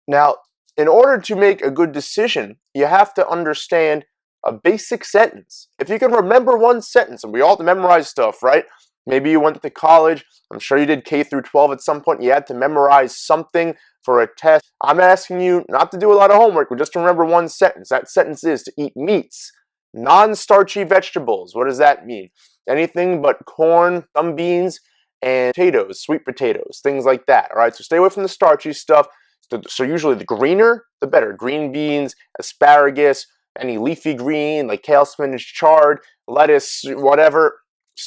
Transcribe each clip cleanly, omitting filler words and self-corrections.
Now, in order to make a good decision, you have to understand a basic sentence. If you can remember one sentence, and we all have to memorize stuff, right? Maybe you went to college. I'm sure you did K through 12 at some point. You had to memorize something for a test. I'm asking you not to do a lot of homework, but just to remember one sentence. That sentence is to eat meats, non-starchy vegetables. What does that mean? Anything but corn, some beans, and potatoes, sweet potatoes, things like that. All right, so stay away from the starchy stuff. So usually the greener, the better. Green beans, asparagus, any leafy green like kale, spinach, chard, lettuce, whatever.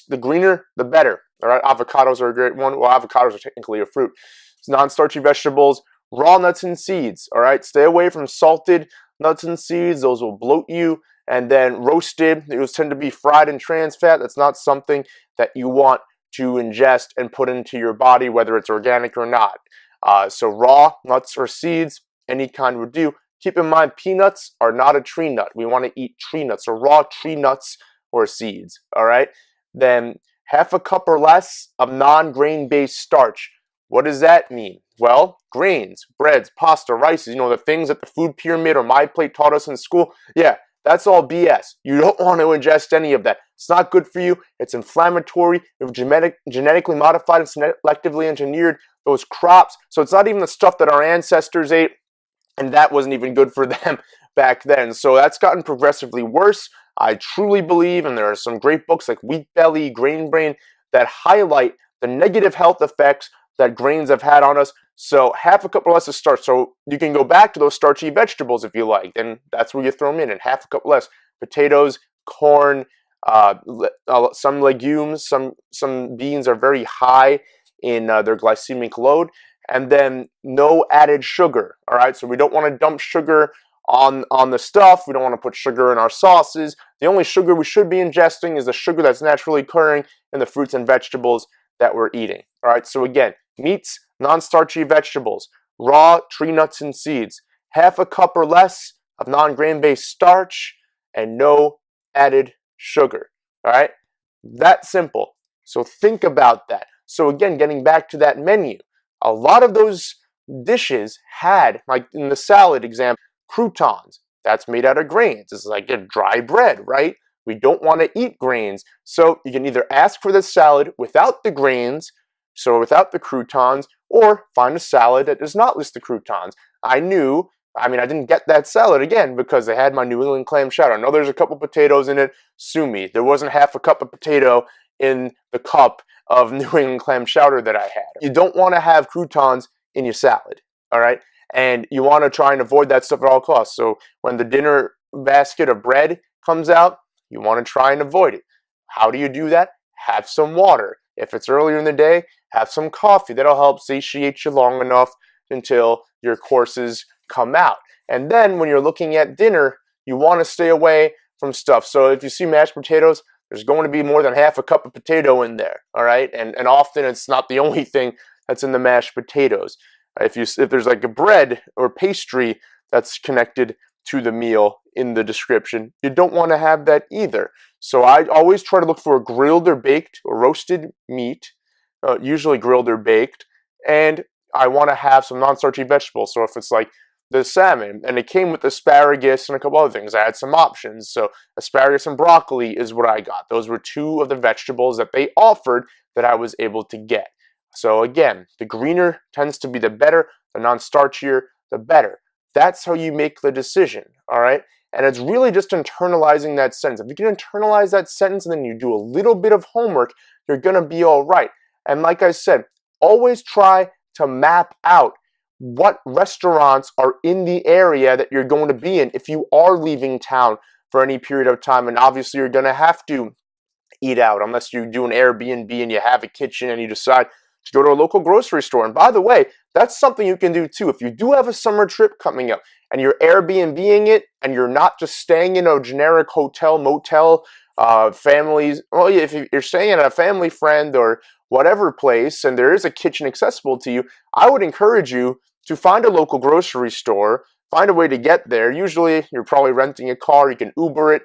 The greener, the better. All right, avocados are a great one. Well, avocados are technically a fruit. It's non-starchy vegetables, raw nuts and seeds. All right, stay away from salted nuts and seeds. Those will bloat you. And then roasted, those tend to be fried and trans fat. That's not something that you want to ingest and put into your body, whether it's organic or not. So raw nuts or seeds, any kind would do. Keep in mind, peanuts are not a tree nut. We want to eat tree nuts or raw tree nuts or seeds, all right? Then half a cup or less of non-grain-based starch. What does that mean? Well, grains, breads, pasta, rices, the things that the food pyramid or My Plate taught us in school. Yeah, that's all BS. You don't want to ingest any of that. It's not good for you. It's inflammatory. It's genetically modified and selectively engineered those crops. So it's not even the stuff that our ancestors ate, and that wasn't even good for them back then. So that's gotten progressively worse. I truly believe, and there are some great books like Wheat Belly, Grain Brain that highlight the negative health effects that grains have had on us. So half a cup or less of starch. So you can go back to those starchy vegetables if you like. Then that's where you throw them in, and half a cup less. Potatoes, corn, some legumes, some beans are very high in their glycemic load, and then no added sugar. All right, so we don't want to dump sugar on the stuff. We don't want to put sugar in our sauces. The only sugar we should be ingesting is the sugar that's naturally occurring in the fruits and vegetables that we're eating. All right, so again, meats, non-starchy vegetables, raw tree nuts and seeds, half a cup or less of non-grain-based starch, and no added sugar. All right, that simple. So think about that. So again, getting back to that menu, a lot of those dishes had, like in the salad example, croutons. That's made out of grains. It's like a dry bread, right? We don't want to eat grains. So you can either ask for the salad without the grains, so without the croutons, or find a salad that does not list the croutons. I didn't get that salad again because they had my New England clam chowder. I know there's a couple potatoes in it. Sue me. There wasn't half a cup of potato in the cup of New England clam chowder that I had. You don't want to have croutons in your salad, all right? And you want to try and avoid that stuff at all costs. So when the dinner basket of bread comes out, you want to try and avoid it. How do you do that? Have some water. If it's earlier in the day, have some coffee. That'll help satiate you long enough until your courses come out. And then when you're looking at dinner, you want to stay away from stuff. So if you see mashed potatoes, there's going to be more than half a cup of potato in there, all right? And often it's not the only thing that's in the mashed potatoes. If there's like a bread or pastry that's connected to the meal in the description, you don't want to have that either. So I always try to look for a grilled or baked or roasted meat, usually grilled or baked, and I want to have some non-starchy vegetables. So if it's like the salmon, and it came with asparagus and a couple other things, I had some options. So asparagus and broccoli is what I got. Those were two of the vegetables that they offered that I was able to get. So again, the greener tends to be the better, the non-starchier, the better. That's how you make the decision, all right? And it's really just internalizing that sentence. If you can internalize that sentence and then you do a little bit of homework, you're going to be all right. And like I said, always try to map out what restaurants are in the area that you're going to be in if you are leaving town for any period of time. And obviously you're going to have to eat out unless you do an Airbnb and you have a kitchen and you decide to go to a local grocery store. And by the way, that's something you can do too. If you do have a summer trip coming up and you're Airbnb-ing it and you're not just staying in a generic hotel, motel, families, well, if you're staying at a family friend or whatever place and there is a kitchen accessible to you, I would encourage you to find a local grocery store, find a way to get there. Usually you're probably renting a car, you can Uber it,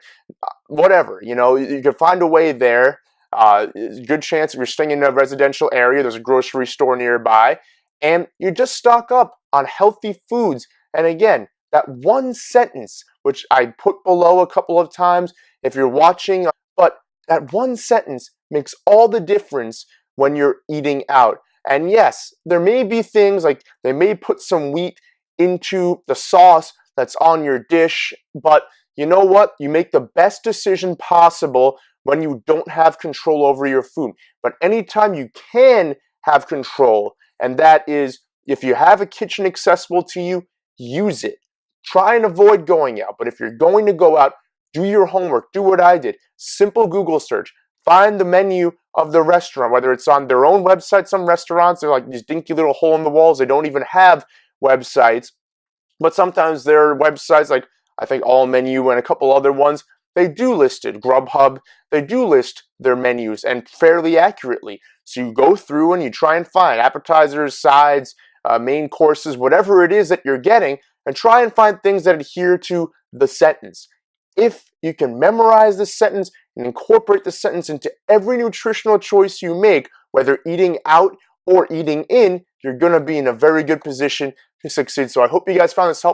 whatever, you can find a way there. Good chance if you're staying in a residential area, there's a grocery store nearby, and you just stock up on healthy foods. And again, that one sentence, which I put below a couple of times if you're watching, but that one sentence makes all the difference when you're eating out. And yes, there may be things like they may put some wheat into the sauce that's on your dish, but you know what? You make the best decision possible when you don't have control over your food. But anytime you can have control, and that is if you have a kitchen accessible to you, use it. Try and avoid going out, but if you're going to go out, do your homework. Do what I did. Simple Google search. Find the menu of the restaurant, whether it's on their own website. Some restaurants, they're like these dinky little hole in the walls. They don't even have websites. But sometimes there are websites like I think All Menu and a couple other ones. They do list it. Grubhub, they do list their menus and fairly accurately. So you go through and you try and find appetizers, sides, main courses, whatever it is that you're getting, and try and find things that adhere to the sentence. If you can memorize the sentence and incorporate the sentence into every nutritional choice you make, whether eating out or eating in, you're going to be in a very good position to succeed. So I hope you guys found this helpful.